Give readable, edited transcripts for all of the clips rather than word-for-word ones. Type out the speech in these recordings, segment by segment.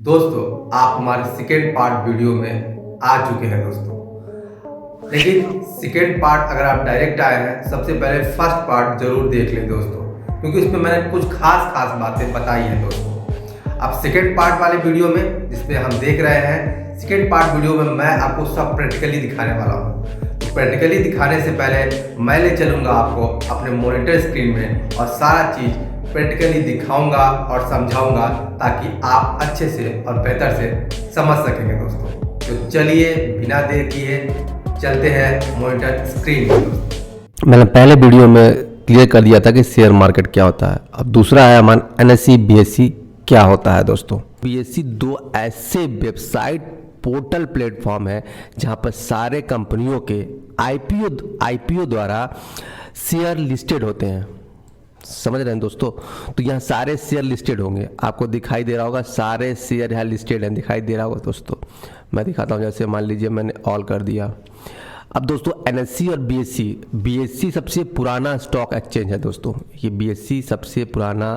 दोस्तों, आप हमारे सेकेंड पार्ट वीडियो में आ चुके हैं दोस्तों। लेकिन सेकेंड पार्ट अगर आप डायरेक्ट आए हैं, सबसे पहले फर्स्ट पार्ट जरूर देख लें दोस्तों, क्योंकि उसमें मैंने कुछ खास बातें बताई हैं दोस्तों। अब सेकेंड पार्ट वाले वीडियो में जिसमें हम देख रहे हैं, सेकेंड पार्ट वीडियो में मैं आपको सब प्रैक्टिकली दिखाने वाला हूँ। तो प्रैक्टिकली दिखाने से पहले मैं ले चलूँगा आपको अपने मॉनिटर स्क्रीन में और सारा चीज़ प्रैक्टिकली दिखाऊंगा और समझाऊंगा, ताकि आप अच्छे से और बेहतर से समझ सकेंगे दोस्तों। तो चलिए बिना देर किए चलते हैं मॉनिटर स्क्रीन पर। मैंने पहले वीडियो में क्लियर कर दिया था कि शेयर मार्केट क्या होता है। अब दूसरा है हमारा NSE BSE क्या होता है दोस्तों। BSE दो ऐसे वेबसाइट पोर्टल प्लेटफॉर्म है जहां पर सारे कंपनियों के IPO द्वारा शेयर लिस्टेड होते हैं। समझ रहे हैं दोस्तों। तो यहाँ सारे शेयर लिस्टेड होंगे, आपको दिखाई दे रहा होगा सारे शेयर यहाँ लिस्टेड हैं, दिखाई दे रहा होगा दोस्तों। मैं दिखाता हूँ, जैसे मान लीजिए मैंने ऑल कर दिया। अब दोस्तों NSE और BSE सबसे पुराना स्टॉक एक्सचेंज है दोस्तों। ये BSE सबसे पुराना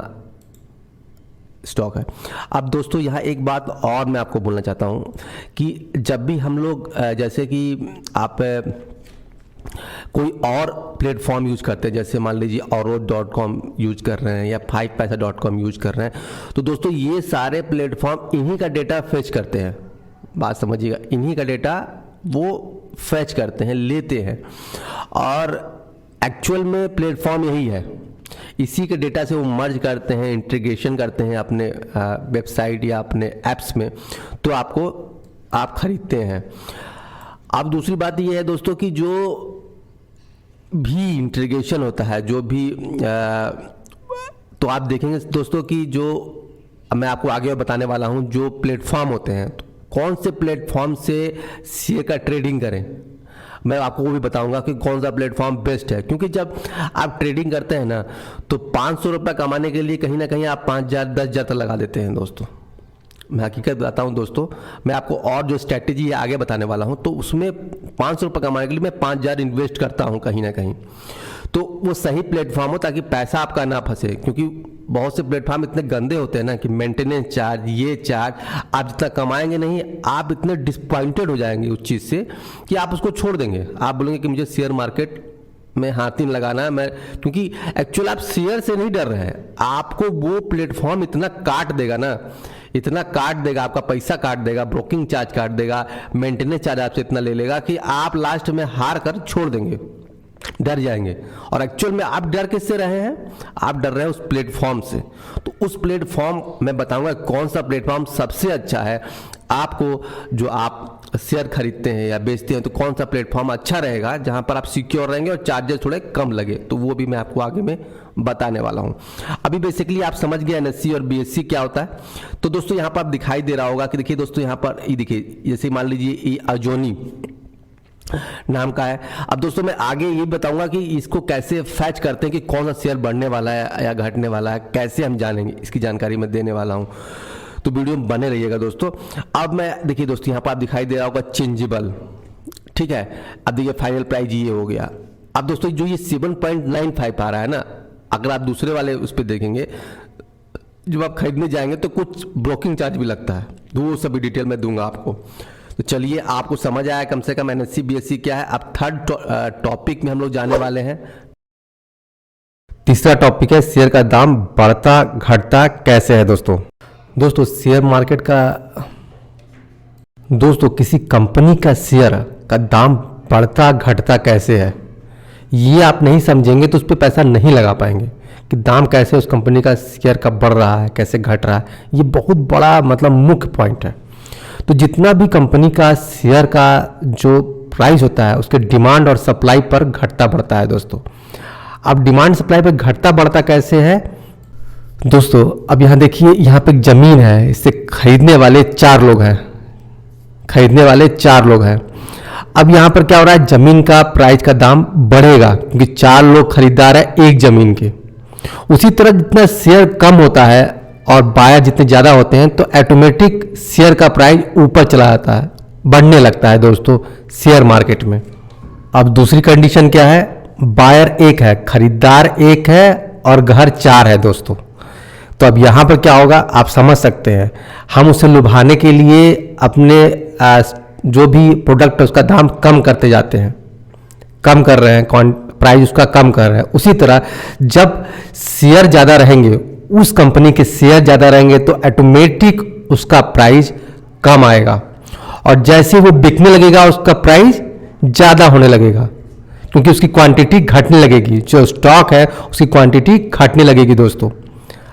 स्टॉक है। अब दोस्तों यहाँ एक बात और मैं आपको बोलना चाहता हूँ कि जब भी हम लोग जैसे कि आप कोई और प्लेटफॉर्म यूज करते हैं, जैसे मान लीजिए औरों.com यूज कर रहे हैं या 5paisa.com यूज कर रहे हैं, तो दोस्तों ये सारे प्लेटफॉर्म इन्हीं का डेटा फेच करते हैं। बात समझिएगा, इन्हीं का डेटा वो फेच करते हैं, लेते हैं, और एक्चुअल में प्लेटफॉर्म यही है। इसी के डेटा से वो मर्ज करते हैं, इंटीग्रेशन करते हैं अपने वेबसाइट या अपने ऐप्स में, तो आप खरीदते हैं। अब दूसरी बात ये है दोस्तों कि जो भी इंटीग्रेशन होता है, जो भी तो आप देखेंगे दोस्तों कि जो मैं आपको आगे बताने वाला हूं, जो प्लेटफॉर्म होते हैं, तो कौन से प्लेटफॉर्म से शेयर का ट्रेडिंग करें, मैं आपको वो भी बताऊंगा कि कौन सा प्लेटफॉर्म बेस्ट है। क्योंकि जब आप ट्रेडिंग करते हैं ना, तो 500 रुपये कमाने के लिए कहीं ना कहीं आप 5,000 10,000 तक लगा देते हैं दोस्तों। मैं हकीकत बताता हूं दोस्तों, मैं आपको और जो स्ट्रैटेजी है आगे बताने वाला हूं, तो उसमें 500 रुपये कमाने के लिए मैं 5,000 इन्वेस्ट करता हूं कहीं ना कहीं। तो वो सही प्लेटफॉर्म हो ताकि पैसा आपका ना फंसे, क्योंकि बहुत से प्लेटफॉर्म इतने गंदे होते हैं ना कि मेंटेनेंस चार्ज, ये चार्ज, आप जितना कमाएंगे नहीं, आप इतने डिसपॉइंटेड हो जाएंगे उस चीज़ से कि आप उसको छोड़ देंगे। आप बोलेंगे कि मुझे शेयर मार्केट में हाथ नहीं लगाना है, मैं, क्योंकि एक्चुअल आप शेयर से नहीं डर रहे हैं, आपको वो प्लेटफॉर्म इतना काट देगा ना, इतना काट देगा, आपका पैसा काट देगा, ब्रोकिंग चार्ज काट देगा, मेंटेनेंस चार्ज आपसे इतना ले लेगा कि आप लास्ट में हार कर छोड़ देंगे, डर जाएंगे। और एक्चुअल में आप डर किससे रहे हैं? आप डर रहे हैं उस प्लेटफॉर्म से। तो उस प्लेटफॉर्म मैं बताऊंगा कौन सा प्लेटफॉर्म सबसे अच्छा है आपको, जो आप शेयर खरीदते हैं या बेचते हैं, तो कौन सा प्लेटफॉर्म अच्छा रहेगा जहां पर आप सिक्योर रहेंगे और चार्जेस थोड़े कम लगे, तो वो भी मैं आपको आगे में बताने वाला हूं। अभी बेसिकली आप समझ गए NSE और BSE क्या होता है। तो दोस्तों यहाँ पर आप दिखाई दे रहा होगा कि देखिए दोस्तों, यहाँ पर ये देखिए, जैसे मान लीजिए ये अजोनी नाम का है। अब दोस्तों मैं आगे ये बताऊंगा कि इसको कैसे फैच करते हैं, कि कौन सा शेयर बढ़ने वाला है या घटने वाला है, कैसे हम जानेंगे, इसकी जानकारी मैं देने वाला हूं। तो वीडियो में बने रहिएगा दोस्तों। अब मैं देखिए दोस्तों, यहाँ पर आप दिखाई दे रहा होगा चेंजेबल, ठीक है। अब देखिए फाइनल प्राइस ये हो गया। अब दोस्तों जो ये 7.95 आ रहा है ना, अगर आप दूसरे वाले उस पर देखेंगे, जब आप खरीदने जाएंगे तो कुछ ब्रोकिंग चार्ज भी लगता है, तो वो सभी डिटेल में दूंगा आपको। तो चलिए, आपको समझ आया कम से कम NSE BSE क्या है। अब थर्ड टॉपिक में हम लोग जाने वाले हैं। तीसरा टॉपिक है शेयर का दाम बढ़ता घटता कैसे है दोस्तों शेयर मार्केट का, दोस्तों किसी कंपनी का शेयर का दाम बढ़ता घटता कैसे है, ये आप नहीं समझेंगे तो उस पर पैसा नहीं लगा पाएंगे कि दाम कैसे उस कंपनी का शेयर का बढ़ रहा है, कैसे घट रहा है। ये बहुत बड़ा मतलब मुख्य पॉइंट है। तो जितना भी कंपनी का शेयर का जो प्राइस होता है, उसके डिमांड और सप्लाई पर घटता बढ़ता है दोस्तों। अब डिमांड सप्लाई पर घटता बढ़ता कैसे है दोस्तों, अब यहाँ देखिए, यहाँ पे एक जमीन है, इससे खरीदने वाले 4 लोग हैं। अब यहाँ पर क्या हो रहा है, जमीन का प्राइस का दाम बढ़ेगा क्योंकि 4 लोग खरीदार है एक जमीन के। उसी तरह जितना शेयर कम होता है और बायर जितने ज़्यादा होते हैं, तो ऑटोमेटिक शेयर का प्राइस ऊपर चला जाता है, बढ़ने लगता है दोस्तों शेयर मार्केट में। अब दूसरी कंडीशन क्या है, बायर एक है, खरीदार एक है और घर 4 है दोस्तों। तो अब यहाँ पर क्या होगा आप समझ सकते हैं, हम उसे लुभाने के लिए अपने जो भी प्रोडक्ट है उसका दाम कम करते जाते हैं, कम कर रहे हैं, प्राइस उसका कम कर रहे हैं। उसी तरह जब शेयर ज़्यादा रहेंगे, उस कंपनी के शेयर ज़्यादा रहेंगे तो ऑटोमेटिक उसका प्राइस कम आएगा, और जैसे वो बिकने लगेगा उसका प्राइस ज़्यादा होने लगेगा, क्योंकि उसकी क्वांटिटी घटने लगेगी, जो स्टॉक है उसकी क्वांटिटी घटने लगेगी। दोस्तों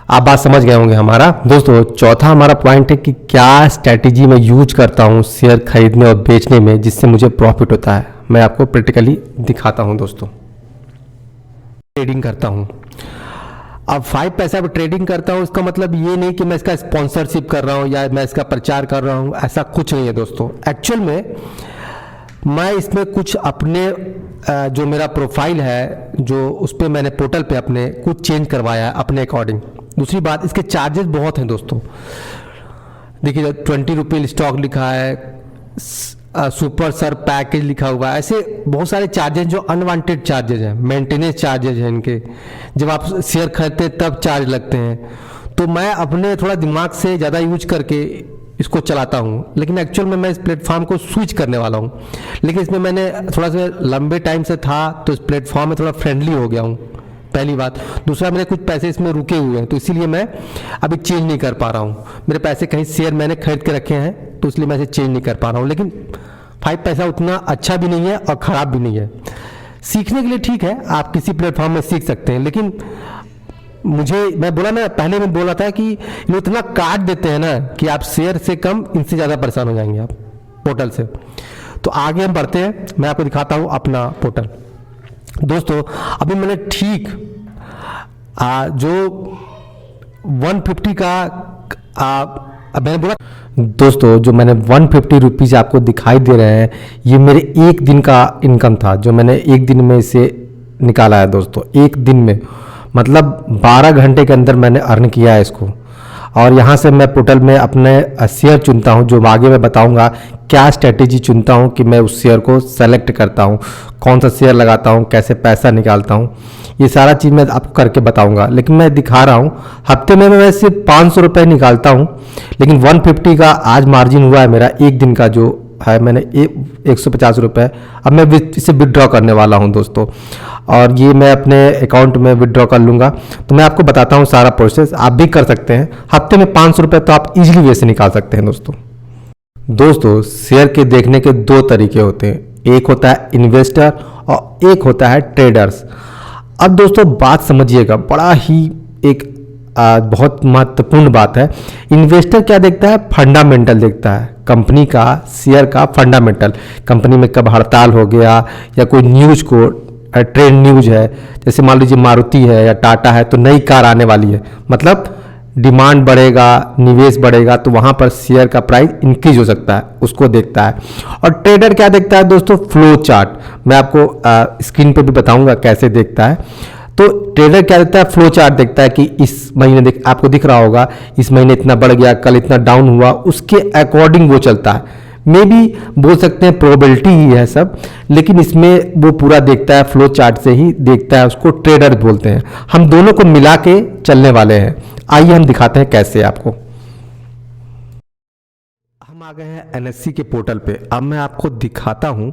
आप बात समझ गए होंगे हमारा। दोस्तों चौथा हमारा पॉइंट है कि क्या स्ट्रैटेजी मैं यूज करता हूँ शेयर खरीदने और बेचने में जिससे मुझे प्रॉफिट होता है। मैं आपको प्रैक्टिकली दिखाता हूँ। दोस्तों ट्रेडिंग करता हूँ। अब 5 पैसा पर ट्रेडिंग करता हूँ, इसका मतलब ये नहीं कि मैं इसका स्पॉन्सरशिप कर रहा हूँ या मैं इसका प्रचार कर रहा हूँ, ऐसा कुछ नहीं है दोस्तों। एक्चुअल में मैं इसमें कुछ अपने जो मेरा प्रोफाइल है जो उस पर मैंने पोर्टल पे अपने कुछ चेंज करवाया है अपने अकॉर्डिंग। दूसरी बात, इसके चार्जेस बहुत हैं दोस्तों। देखिए 20 रुपये स्टॉक लिखा है, सुपर सर पैकेज लिखा हुआ है, ऐसे बहुत सारे चार्जेस जो अनवांटेड चार्जेस हैं, मेंटेनेंस चार्जेस हैं इनके। जब आप शेयर खरीदते हैं तब चार्ज लगते हैं, तो मैं अपने थोड़ा दिमाग से ज़्यादा यूज करके इसको चलाता हूँ। लेकिन एक्चुअल में मैं इस प्लेटफॉर्म को स्विच करने वाला हूँ, लेकिन इसमें मैंने थोड़ा सा लंबे टाइम से था तो इस प्लेटफॉर्म में थोड़ा फ्रेंडली हो गया हूँ, पहली बात। दूसरा, मेरे कुछ पैसे इसमें रुके हुए हैं तो इसीलिए मैं अभी चेंज नहीं कर पा रहा हूँ। मेरे पैसे कहीं शेयर मैंने खरीद के रखे हैं तो इसलिए मैं इसे चेंज नहीं कर पा रहा हूँ। लेकिन 5 पैसा उतना अच्छा भी नहीं है और ख़राब भी नहीं है। सीखने के लिए ठीक है, आप किसी प्लेटफॉर्म में सीख सकते हैं, लेकिन मैं पहले में बोला था कि ये इतना काट देते हैं ना कि आप शेयर से कम इनसे ज़्यादा परेशान हो जाएंगे आप पोर्टल से। तो आगे हम बढ़ते हैं, मैं आपको दिखाता हूँ अपना पोर्टल। दोस्तों अभी मैंने ठीक जो 150 का मैंने बोला दोस्तों, जो मैंने 150 रुपीज़ आपको दिखाई दे रहे हैं, ये मेरे एक दिन का इनकम था जो मैंने एक दिन में इसे निकाला है दोस्तों। एक दिन में मतलब 12 घंटे के अंदर मैंने अर्न किया है इसको। और यहाँ से मैं पोर्टल में अपने शेयर चुनता हूँ, जो आगे मैं बताऊँगा क्या स्ट्रेटेजी चुनता हूँ कि मैं उस शेयर को सेलेक्ट करता हूँ, कौन सा शेयर लगाता हूँ, कैसे पैसा निकालता हूँ, ये सारा चीज़ मैं आपको करके बताऊँगा। लेकिन मैं दिखा रहा हूँ हफ्ते में मैं सिर्फ 500 रुपये निकालता हूँ, लेकिन 150 का आज मार्जिन हुआ है मेरा एक दिन का जो है। मैंने 150 रुपये अब मैं इसे विड्रॉ करने वाला हूं दोस्तों, और ये मैं अपने अकाउंट में विड्रॉ कर लूँगा। तो मैं आपको बताता हूं सारा प्रोसेस, आप भी कर सकते हैं। हफ्ते में 500 रुपये तो आप इजीली वैसे निकाल सकते हैं दोस्तों शेयर के देखने के 2 तरीके होते हैं, एक होता है इन्वेस्टर और एक होता है ट्रेडर्स। अब दोस्तों बात समझिएगा, बड़ा ही एक बहुत महत्वपूर्ण बात है। इन्वेस्टर क्या देखता है? फंडामेंटल देखता है, कंपनी का शेयर का फंडामेंटल। कंपनी में कब हड़ताल हो गया या कोई न्यूज़ को ट्रेंड न्यूज है, जैसे मान लीजिए मारुति है या टाटा है तो नई कार आने वाली है, मतलब डिमांड बढ़ेगा, निवेश बढ़ेगा, तो वहाँ पर शेयर का प्राइस इंक्रीज हो सकता है, उसको देखता है। और ट्रेडर क्या देखता है दोस्तों? Flow chart. मैं आपको स्क्रीन पे भी बताऊंगा कैसे देखता है। तो ट्रेडर क्या देखता है? फ्लो चार्ट देखता है कि इस महीने आपको दिख रहा होगा इस महीने इतना बढ़ गया, कल इतना डाउन हुआ, उसके अकॉर्डिंग वो चलता है। मे भी बोल सकते हैं प्रोबेबिलिटी ही है सब, लेकिन इसमें वो पूरा देखता है, फ्लो चार्ट से ही देखता है, उसको ट्रेडर बोलते हैं। हम दोनों को मिला के चलने वाले हैं। आइए हम दिखाते हैं कैसे आपको। हम आ गए हैं एनएससी के पोर्टल पे। अब मैं आपको दिखाता हूं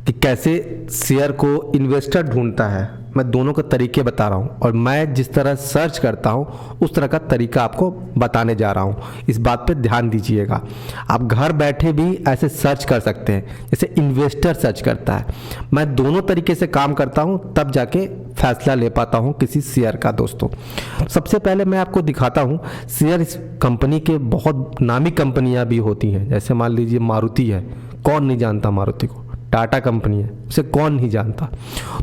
कि कैसे शेयर को इन्वेस्टर ढूंढता है। मैं दोनों के तरीके बता रहा हूं, और मैं जिस तरह सर्च करता हूं उस तरह का तरीका आपको बताने जा रहा हूं। इस बात पे ध्यान दीजिएगा। आप घर बैठे भी ऐसे सर्च कर सकते हैं जैसे इन्वेस्टर सर्च करता है। मैं दोनों तरीके से काम करता हूं, तब जाके फैसला ले पाता हूं किसी शेयर का। दोस्तों सबसे पहले मैं आपको दिखाता हूं शेयर। इस कंपनी के बहुत नामी कंपनियां भी होती हैं, जैसे मान लीजिए मारुति है, कौन नहीं जानता मारुति को। टाटा कंपनी है, उसे कौन नहीं जानता।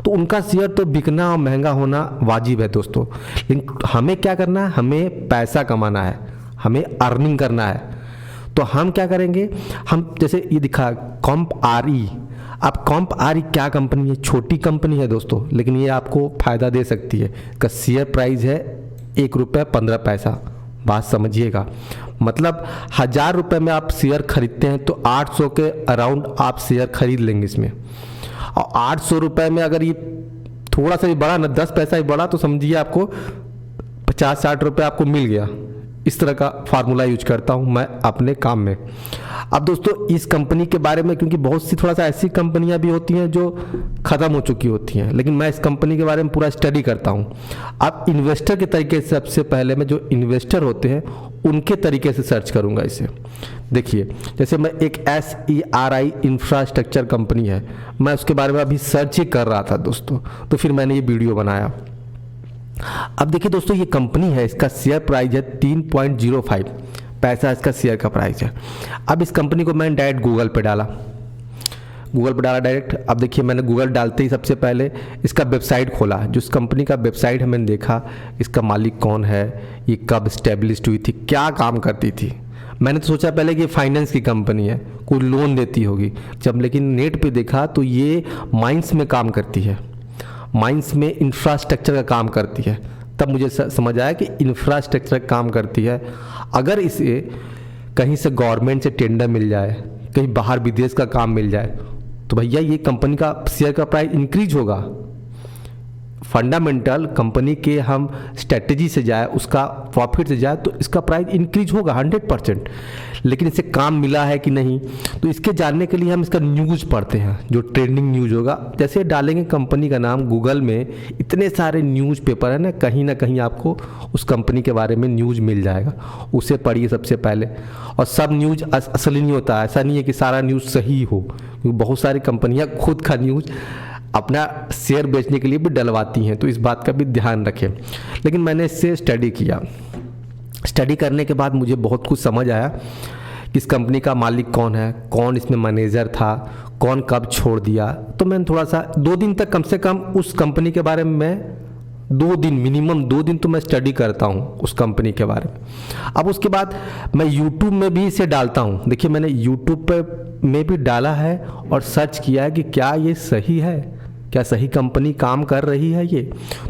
तो उनका शेयर तो बिकना और महंगा होना वाजिब है दोस्तों। लेकिन हमें क्या करना है? हमें पैसा कमाना है, हमें अर्निंग करना है। तो हम क्या करेंगे? हम जैसे ये दिखा कॉम्प आरई। अब कॉम्प आरई क्या कंपनी है? छोटी कंपनी है दोस्तों, लेकिन ये आपको फायदा दे सकती है। इसका शेयर प्राइस है ₹1.15। बात समझिएगा, मतलब 1000 रुपये में आप शेयर खरीदते हैं तो 800 के अराउंड आप शेयर खरीद लेंगे इसमें। और 800 रुपये में अगर ये थोड़ा सा भी बढ़ा ना, 10 पैसा भी बढ़ा, तो समझिए आपको 50-60 रुपये आपको मिल गया। इस तरह का फार्मूला यूज करता हूँ मैं अपने काम में। अब दोस्तों इस कंपनी के बारे में, क्योंकि बहुत सी थोड़ा सा ऐसी कंपनियां भी होती हैं जो ख़त्म हो चुकी होती हैं, लेकिन मैं इस कंपनी के बारे में पूरा स्टडी करता हूँ। अब इन्वेस्टर के तरीके से सबसे पहले मैं जो इन्वेस्टर होते हैं उनके तरीके से सर्च करूँगा इसे। देखिए, जैसे मैं एक SERI इंफ्रास्ट्रक्चर कंपनी है, मैं उसके बारे में अभी सर्च ही कर रहा था दोस्तों, तो फिर मैंने ये वीडियो बनाया। अब देखिए दोस्तों, ये कंपनी है, इसका शेयर प्राइस है 3.05 पैसा, इसका शेयर का प्राइस है। अब इस कंपनी को मैंने डायरेक्ट गूगल पे डाला डायरेक्ट। अब देखिए, मैंने गूगल डालते ही सबसे पहले इसका वेबसाइट खोला। जो इस कंपनी का वेबसाइट है, मैंने देखा इसका मालिक कौन है, ये कब स्टैब्लिश्ड हुई थी, क्या काम करती थी। मैंने तो सोचा पहले कि ये फाइनेंस की कंपनी है, कोई लोन देती होगी। जब लेकिन नेट पे देखा तो ये माइंस में काम करती है, माइंस में इंफ्रास्ट्रक्चर का काम करती है। तब मुझे समझ आया कि इंफ्रास्ट्रक्चर का काम करती है। अगर इसे कहीं से गवर्नमेंट से टेंडर मिल जाए, कहीं बाहर विदेश का काम मिल जाए, तो भैया ये कंपनी का शेयर का प्राइस इंक्रीज होगा। फंडामेंटल कंपनी के हम स्ट्रेटजी से जाए, उसका प्रॉफिट से जाए, तो इसका प्राइस इंक्रीज होगा 100%। लेकिन इसे काम मिला है कि नहीं, तो इसके जानने के लिए हम इसका न्यूज़ पढ़ते हैं, जो ट्रेंडिंग न्यूज़ होगा। जैसे डालेंगे कंपनी का नाम गूगल में, इतने सारे न्यूज़ पेपर है ना कहीं आपको उस कंपनी के बारे में न्यूज़ मिल जाएगा। उसे पढ़िए सबसे पहले। और सब न्यूज़ असली नहीं होता, ऐसा नहीं है कि सारा न्यूज़ सही हो, क्योंकि बहुत सारी कंपनियाँ खुद का न्यूज़ अपना शेयर बेचने के लिए भी डलवाती हैं, तो इस बात का भी ध्यान रखें। लेकिन मैंने इससे स्टडी किया। स्टडी करने के बाद मुझे बहुत कुछ समझ आया कि इस कंपनी का मालिक कौन है, कौन इसमें मैनेजर था, कौन कब छोड़ दिया। तो मैंने थोड़ा सा 2 दिन तक कम से कम उस कंपनी के बारे में 2 दिन, मिनिमम 2 दिन तो मैं स्टडी करता हूँ उस कंपनी के बारे में। अब उसके बाद मैं यूट्यूब में भी इसे डालता हूँ। देखिए, मैंने यूट्यूब पे में भी डाला है और सर्च किया है कि क्या ये सही है, क्या सही कंपनी काम कर रही है ये।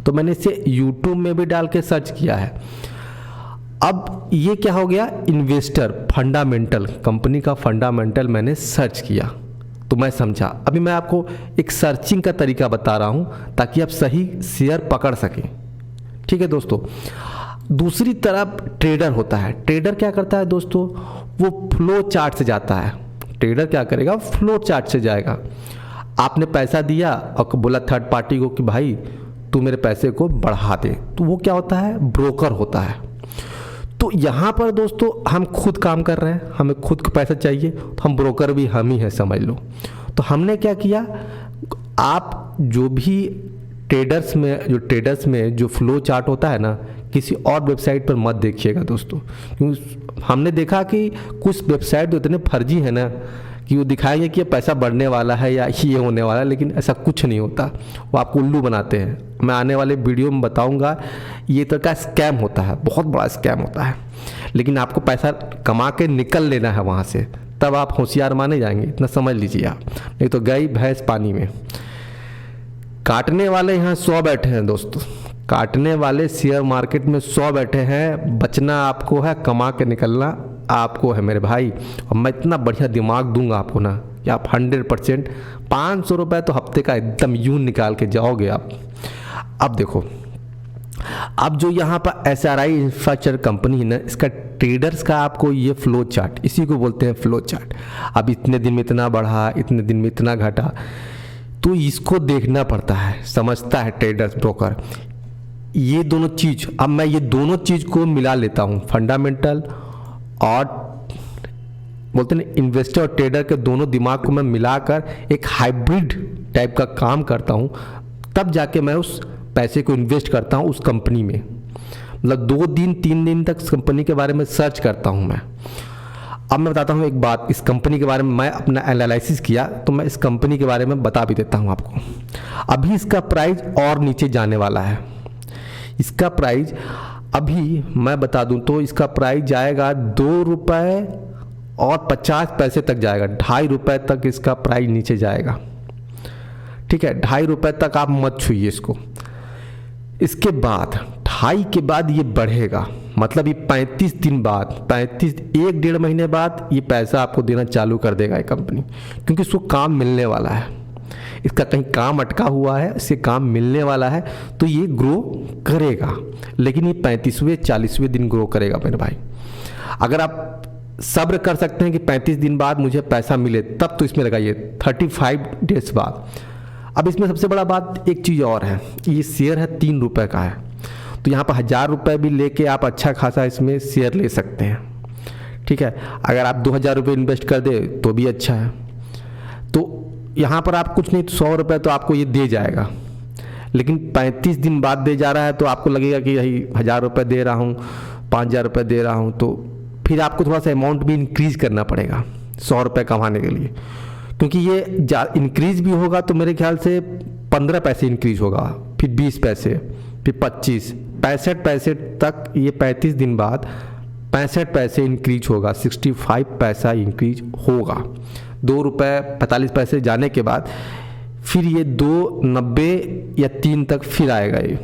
तो मैंने इसे यूट्यूब में भी डाल के सर्च किया है। अब ये क्या हो गया, इन्वेस्टर फंडामेंटल, कंपनी का फंडामेंटल मैंने सर्च किया तो मैं समझा। अभी मैं आपको एक सर्चिंग का तरीका बता रहा हूँ ताकि आप सही शेयर पकड़ सकें। ठीक है दोस्तों। दूसरी तरफ ट्रेडर होता है। ट्रेडर क्या करता है दोस्तों, वो फ्लो चार्ट से जाता है। ट्रेडर क्या करेगा, फ्लो चार्ट से जाएगा। आपने पैसा दिया और बोला थर्ड पार्टी को कि भाई तू मेरे पैसे को बढ़ा दे, तो वो क्या होता है, ब्रोकर होता है। तो यहाँ पर दोस्तों हम खुद काम कर रहे हैं, हमें खुद को पैसा चाहिए, तो हम ब्रोकर भी हम ही हैं, समझ लो। तो हमने क्या किया, आप जो भी ट्रेडर्स में जो फ्लो चार्ट होता है ना, किसी और वेबसाइट पर मत देखिएगा दोस्तों, क्योंकि हमने देखा कि कुछ वेबसाइट तो इतने फर्जी है ना कि वो दिखाएंगे कि ये पैसा बढ़ने वाला है या ये होने वाला है, लेकिन ऐसा कुछ नहीं होता। वो आपको उल्लू बनाते हैं। मैं आने वाले वीडियो में बताऊंगा ये तरह का स्कैम होता है, बहुत बड़ा स्कैम होता है। लेकिन आपको पैसा कमा के निकल लेना है वहाँ से, तब आप होशियार माने जाएंगे, इतना समझ लीजिए आप। नहीं तो गई भैंस पानी में। काटने वाले यहाँ 100 बैठे हैं दोस्तों, काटने वाले शेयर मार्केट में 100 बैठे हैं। बचना आपको है, कमा के निकलना आपको है मेरे भाई। और मैं इतना बढ़िया दिमाग दूंगा आपको ना कि आप 100% 500 रुपये तो हफ्ते का एकदम यूं निकाल के जाओगे आप। अब देखो, अब जो यहाँ पर SRI इंफ्रास्ट्रक्चर कंपनी है ना, इसका ट्रेडर्स का आपको ये फ्लो चार्ट, इसी को बोलते हैं फ्लो चार्ट। अब इतने दिन में इतना बढ़ा, इतने दिन में इतना घटा, तो इसको देखना पड़ता है, समझता है ट्रेडर्स ब्रोकर ये दोनों चीज़। अब मैं ये दोनों चीज़ को मिला लेता हूँ, फंडामेंटल और बोलते हैं इन्वेस्टर और ट्रेडर के दोनों दिमाग को मैं मिलाकर एक हाइब्रिड टाइप का काम करता हूँ। तब जाके मैं उस पैसे को इन्वेस्ट करता हूँ उस कंपनी में। मतलब 2 दिन 3 दिन तक इस कंपनी के बारे में सर्च करता हूँ मैं। अब मैं बताता हूँ एक बात, इस कंपनी के बारे में मैं अपना एनालिसिस किया तो मैं इस कंपनी के बारे में बता भी देता हूँ आपको। अभी इसका प्राइस और नीचे जाने वाला है। इसका प्राइस अभी मैं बता दूं तो इसका प्राइस जाएगा 2 रुपये और 50 पैसे तक जाएगा। 2.5 रुपये तक इसका प्राइस नीचे जाएगा। ठीक है, 2.5 रुपये तक आप मत छूइए इसको। इसके बाद 2.5 के बाद ये बढ़ेगा, मतलब ये 35 दिन बाद, 1-1.5 महीने बाद ये पैसा आपको देना चालू कर देगा ये कंपनी, क्योंकि इसको काम मिलने वाला है। इसका कहीं काम अटका हुआ है, इससे काम मिलने वाला है, तो ये ग्रो करेगा, लेकिन ये 35वें 40वें दिन ग्रो करेगा मेरे भाई। अगर आप सब्र कर सकते हैं कि 35 दिन बाद मुझे पैसा मिले, तब तो इसमें लगाइए 35 डेज बाद। अब इसमें सबसे बड़ा बात एक चीज़ और है, ये शेयर है 3 रुपये का है, तो यहाँ पर 1000 रुपये भी लेके आप अच्छा खासा इसमें शेयर ले सकते हैं, ठीक है। अगर आप 2000 रुपये इन्वेस्ट कर दे तो भी अच्छा है। तो यहाँ पर आप कुछ नहीं, 100 रुपये तो आपको ये दे जाएगा, लेकिन 35 दिन बाद दे जा रहा है तो आपको लगेगा कि यही 1000 रुपये दे रहा हूँ, 5000 रुपये दे रहा हूँ, तो फिर आपको थोड़ा सा अमाउंट भी इंक्रीज़ करना पड़ेगा 100 रुपये कमाने के लिए, क्योंकि ये इंक्रीज़ भी होगा तो मेरे ख्याल से 15 पैसे इंक्रीज़ होगा, फिर 20 पैसे, फिर 25, 65 पैसे तक ये 35 दिन बाद 65 पैसे इंक्रीज होगा, 65 पैसा इंक्रीज होगा। 2 रुपये 45 पैसे जाने के बाद फिर ये 2.90 या 3 तक फिर आएगा ये,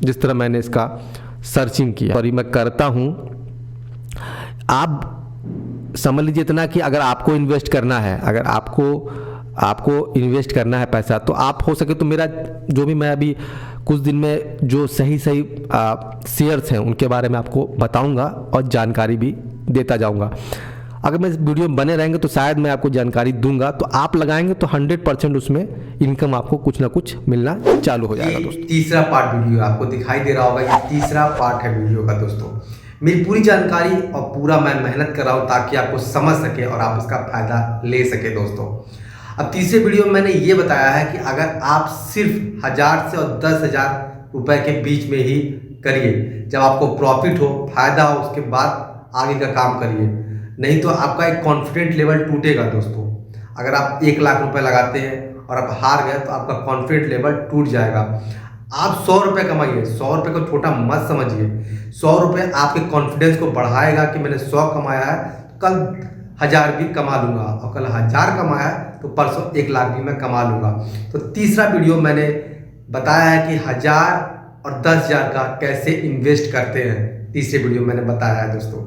जिस तरह मैंने इसका सर्चिंग किया और ये मैं करता हूँ। आप समझ लीजिए इतना कि अगर आपको इन्वेस्ट करना है, अगर आपको इन्वेस्ट करना है पैसा, तो आप हो सके तो मेरा जो भी मैं अभी कुछ दिन में जो सही शेयर्स हैं उनके बारे में आपको बताऊंगा और जानकारी भी देता जाऊंगा। अगर मैं इस वीडियो में बने रहेंगे तो शायद मैं आपको जानकारी दूंगा, तो आप लगाएंगे तो 100% उसमें इनकम आपको कुछ ना कुछ मिलना चालू हो जाएगा दोस्तों। तीसरा पार्ट वीडियो आपको दिखाई दे रहा होगा, ये तीसरा पार्ट है वीडियो का दोस्तों। मेरी पूरी जानकारी और पूरा मैं मेहनत कर रहा हूँ ताकि आपको समझ सके और आप इसका फायदा ले सके दोस्तों। अब तीसरे वीडियो में मैंने ये बताया है कि अगर आप सिर्फ 1000 से और 10,000 रुपए के बीच में ही करिए, जब आपको प्रॉफिट हो, फायदा हो, उसके बाद आगे का काम करिए, नहीं तो आपका एक कॉन्फिडेंट लेवल टूटेगा दोस्तों। अगर आप 1 लाख रुपए लगाते हैं और आप हार गए तो आपका कॉन्फिडेंट लेवल टूट जाएगा। आप 100 रुपये कमाइए, 100 रुपये को छोटा मत समझिए। 100 रुपये आपके कॉन्फिडेंस को बढ़ाएगा कि मैंने 100 कमाया है, कल 1000 भी कमा लूँगा, और कल 1000 कमाया तो परसों 1 लाख भी मैं कमा लूँगा। तो तीसरा वीडियो मैंने बताया है कि 1000 और 10,000 का कैसे इन्वेस्ट करते हैं, तीसरे वीडियो मैंने बताया है दोस्तों।